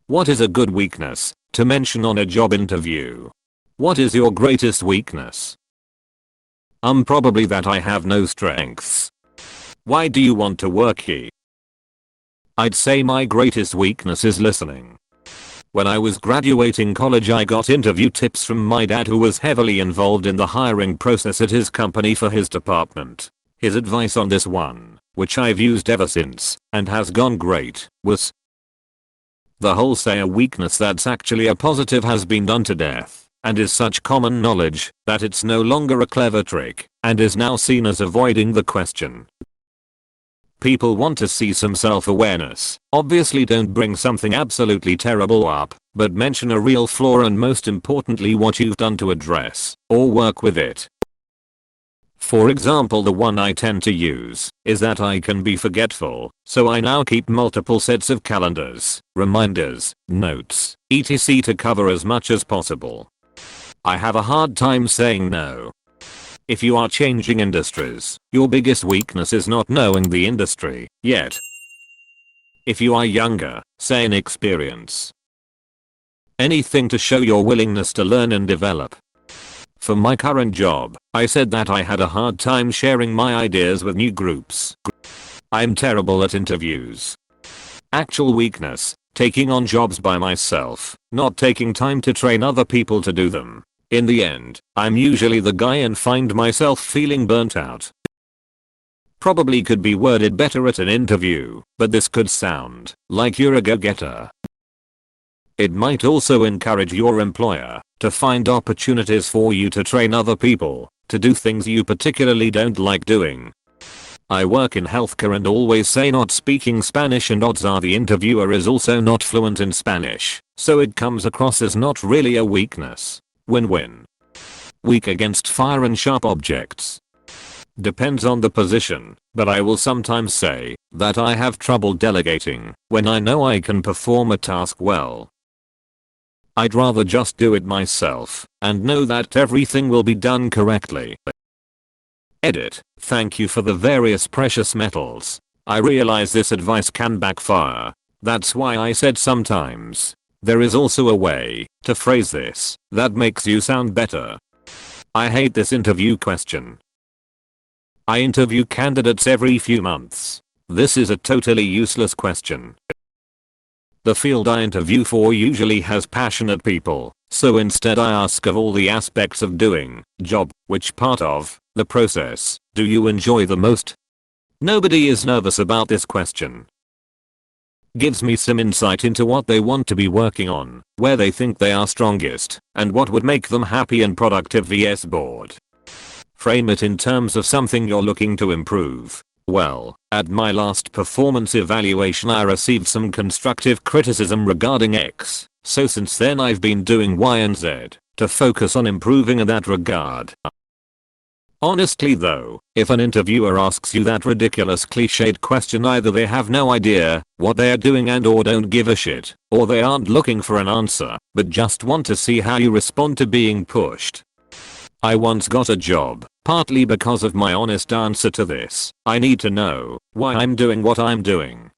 What is a good weakness to mention on a job interview? What is your greatest weakness? Probably that I have no strengths. Why do you want to work here? I'd say my greatest weakness is listening. When I was graduating college, I got interview tips from my dad, who was heavily involved in the hiring process at his company for his department. His advice on this one, which I've used ever since and has gone great, was the whole say a weakness that's actually a positive has been done to death and is such common knowledge that it's no longer a clever trick and is now seen as avoiding the question. People want to see some self-awareness. Obviously don't bring something absolutely terrible up, but mention a real flaw and most importantly what you've done to address or work with it. For example, the one I tend to use is that I can be forgetful, so I now keep multiple sets of calendars, reminders, notes, etc. to cover as much as possible. I have a hard time saying no. If you are changing industries, your biggest weakness is not knowing the industry yet. If you are younger, say inexperience. Anything to show your willingness to learn and develop. For my current job, I said that I had a hard time sharing my ideas with new groups. I'm terrible at interviews. Actual weakness, taking on jobs by myself, not taking time to train other people to do them. In the end, I'm usually the guy and find myself feeling burnt out. Probably could be worded better at an interview, but this could sound like you're a go-getter. It might also encourage your employer to find opportunities for you to train other people to do things you particularly don't like doing. I work in healthcare and always say not speaking Spanish, and odds are the interviewer is also not fluent in Spanish, so it comes across as not really a weakness. Win-win. Weak against fire and sharp objects. Depends on the position, but I will sometimes say that I have trouble delegating when I know I can perform a task well. I'd rather just do it myself and know that everything will be done correctly. Edit. Thank you for the various precious metals. I realize this advice can backfire. That's why I said sometimes. There is also a way to phrase this that makes you sound better. I hate this interview question. I interview candidates every few months. This is a totally useless question. The field I interview for usually has passionate people, so instead I ask of all the aspects of doing job, which part of the process do you enjoy the most? Nobody is nervous about this question. Gives me some insight into what they want to be working on, where they think they are strongest, and what would make them happy and productive vs bored. Frame it in terms of something you're looking to improve. Well, at my last performance evaluation I received some constructive criticism regarding X, so since then I've been doing Y and Z to focus on improving in that regard. Honestly though, if an interviewer asks you that ridiculous cliched question, either they have no idea what they are doing and or don't give a shit, or they aren't looking for an answer, but just want to see how you respond to being pushed. I once got a job, partly because of my honest answer to this. I need to know why I'm doing what I'm doing.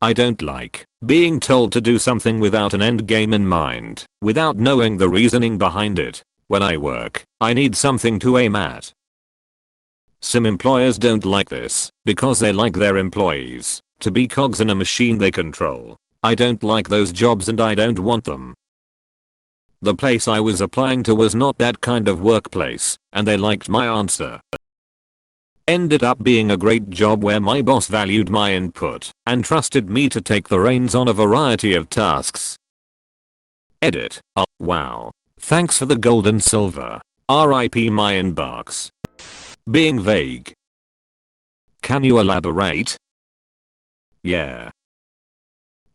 I don't like being told to do something without an end game in mind, without knowing the reasoning behind it. When I work, I need something to aim at. Some employers don't like this, because they like their employees to be cogs in a machine they control. I don't like those jobs and I don't want them. The place I was applying to was not that kind of workplace, and they liked my answer. Ended up being a great job where my boss valued my input and trusted me to take the reins on a variety of tasks. Edit. Oh, wow. Thanks for the gold and silver. RIP my inbox. Being vague. Can you elaborate? Yeah.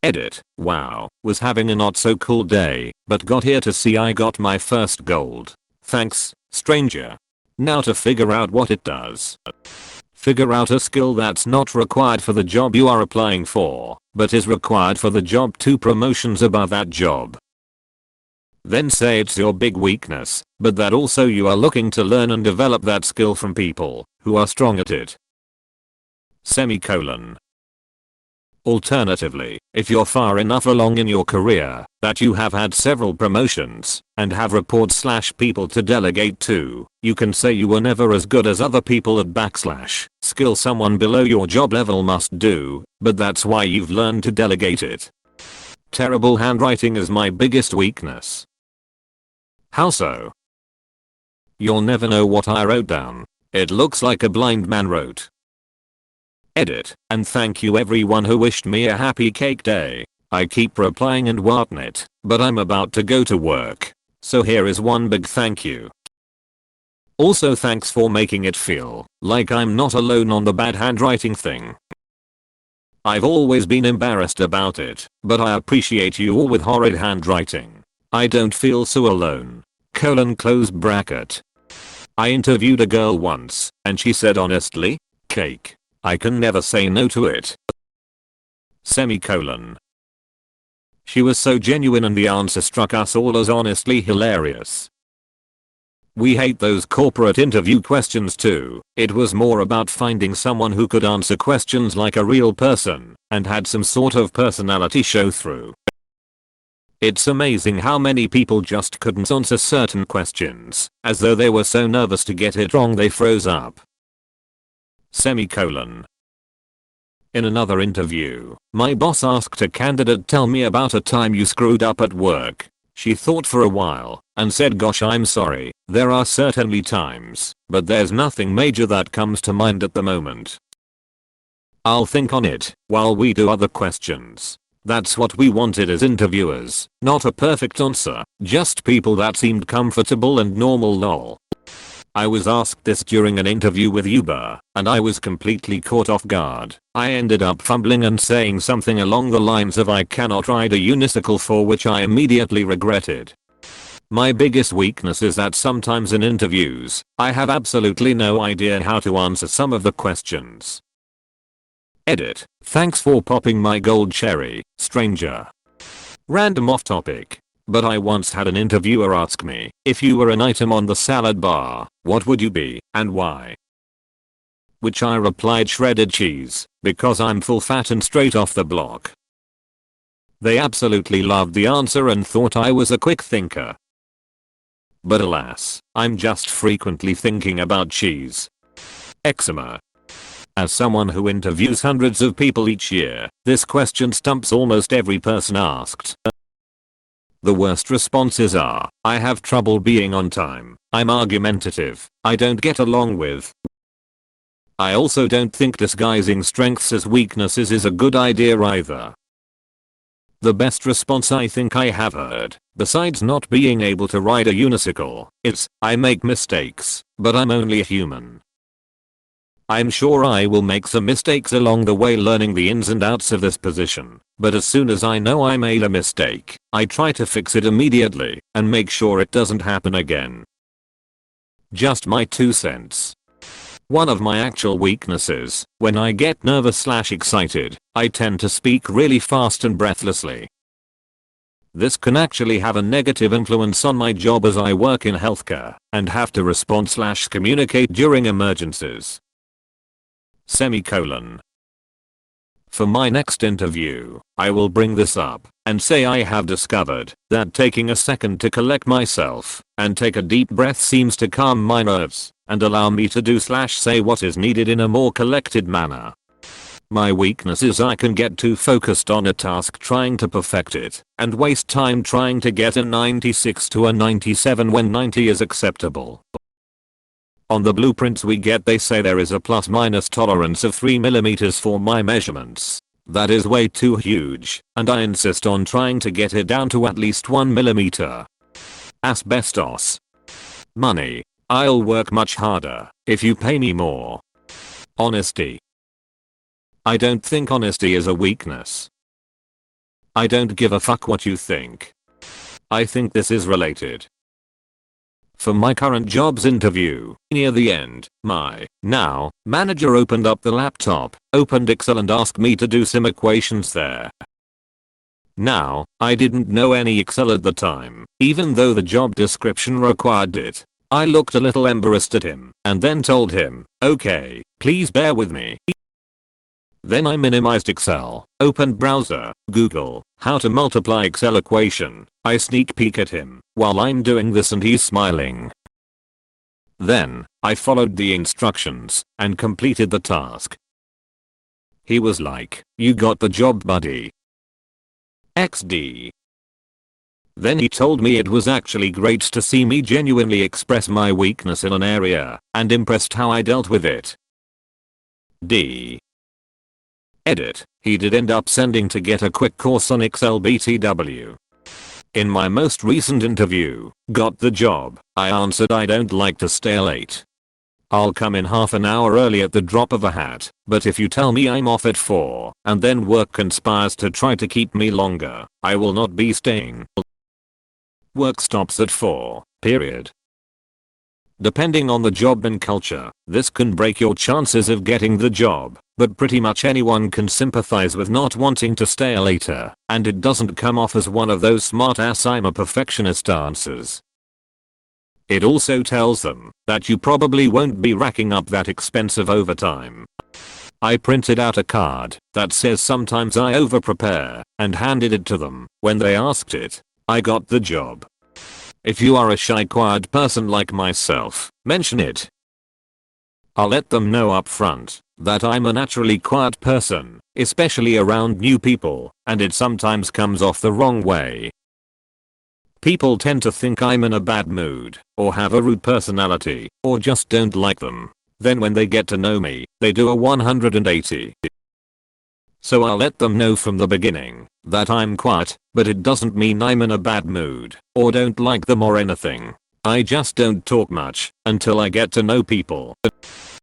Edit. Wow, was having a not so cool day, but got here to see I got my first gold. Thanks, stranger. Now to figure out what it does. Figure out a skill that's not required for the job you are applying for, but is required for the job, 2 promotions above that job. Then say it's your big weakness, but that also you are looking to learn and develop that skill from people who are strong at it. Semicolon. Alternatively, if you're far enough along in your career that you have had several promotions and have reports/people to delegate to, you can say you were never as good as other people at skill someone below your job level must do, but that's why you've learned to delegate it. Terrible handwriting is my biggest weakness. How so? You'll never know what I wrote down. It looks like a blind man wrote. Edit, and thank you everyone who wished me a happy cake day. I keep replying and whatnot, but I'm about to go to work. So here is one big thank you. Also thanks for making it feel like I'm not alone on the bad handwriting thing. I've always been embarrassed about it, but I appreciate you all with horrid handwriting. I don't feel so alone. Close bracket. I interviewed a girl once, and she said honestly, cake. I can never say no to it. Semicolon. She was so genuine and the answer struck us all as honestly hilarious. We hate those corporate interview questions too. It was more about finding someone who could answer questions like a real person and had some sort of personality show through. It's amazing how many people just couldn't answer certain questions, as though they were so nervous to get it wrong they froze up. Semicolon. In another interview, my boss asked a candidate, tell me about a time you screwed up at work. She thought for a while and said, gosh, I'm sorry, there are certainly times, but there's nothing major that comes to mind at the moment. I'll think on it while we do other questions. That's what we wanted as interviewers, not a perfect answer, just people that seemed comfortable and normal lol. I was asked this during an interview with Uber, and I was completely caught off guard. I ended up fumbling and saying something along the lines of I cannot ride a unicycle, for which I immediately regretted. My biggest weakness is that sometimes in interviews, I have absolutely no idea how to answer some of the questions. Edit. Thanks for popping my gold cherry, stranger. Random off topic. But I once had an interviewer ask me, if you were an item on the salad bar, what would you be, and why? Which I replied shredded cheese, because I'm full fat and straight off the block. They absolutely loved the answer and thought I was a quick thinker. But alas, I'm just frequently thinking about cheese. Eczema. As someone who interviews hundreds of people each year, this question stumps almost every person asked. The worst responses are, I have trouble being on time, I'm argumentative, I don't get along with. I also don't think disguising strengths as weaknesses is a good idea either. The best response I think I have heard, besides not being able to ride a unicycle, is, I make mistakes, but I'm only a human. I'm sure I will make some mistakes along the way learning the ins and outs of this position, but as soon as I know I made a mistake, I try to fix it immediately and make sure it doesn't happen again. Just my 2 cents. One of my actual weaknesses, when I get nervous/excited, I tend to speak really fast and breathlessly. This can actually have a negative influence on my job as I work in healthcare and have to respond/communicate during emergencies. Semicolon. For my next interview, I will bring this up and say I have discovered that taking a second to collect myself and take a deep breath seems to calm my nerves and allow me to do/say what is needed in a more collected manner. My weakness is I can get too focused on a task trying to perfect it and waste time trying to get a 96 to a 97 when 90 is acceptable. On the blueprints we get they say there is a plus-minus tolerance of 3mm for my measurements. That is way too huge, and I insist on trying to get it down to at least 1mm. Asbestos. Money. I'll work much harder if you pay me more. Honesty. I don't think honesty is a weakness. I don't give a fuck what you think. I think this is related. For my current job's interview, near the end, my now manager opened up the laptop, opened Excel and asked me to do some equations there. Now, I didn't know any Excel at the time, even though the job description required it. I looked a little embarrassed at him and then told him, okay, please bear with me. Then I minimized Excel, opened browser, Google, how to multiply Excel equation. I sneak peek at him while I'm doing this and he's smiling. Then, I followed the instructions and completed the task. He was like, "You got the job, buddy." XD. Then he told me it was actually great to see me genuinely express my weakness in an area and impressed how I dealt with it. D. Edit. He did end up sending to get a quick course on Excel BTW. In my most recent interview, got the job, I answered I don't like to stay late. I'll come in half an hour early at the drop of a hat, but if you tell me I'm off at 4 and then work conspires to try to keep me longer, I will not be staying. Work stops at 4, period. Depending on the job and culture, this can break your chances of getting the job, but pretty much anyone can sympathize with not wanting to stay later, and it doesn't come off as one of those smart ass "I'm a perfectionist" answers. It also tells them that you probably won't be racking up that expensive overtime. I printed out a card that says "Sometimes I over-prepare" and handed it to them. When they asked it, I got the job. If you are a shy, quiet person like myself, mention it. I'll let them know up front that I'm a naturally quiet person, especially around new people, and it sometimes comes off the wrong way. People tend to think I'm in a bad mood, or have a rude personality, or just don't like them. Then when they get to know me, they do a 180. So I'll let them know from the beginning that I'm quiet, but it doesn't mean I'm in a bad mood, or don't like them or anything. I just don't talk much until I get to know people.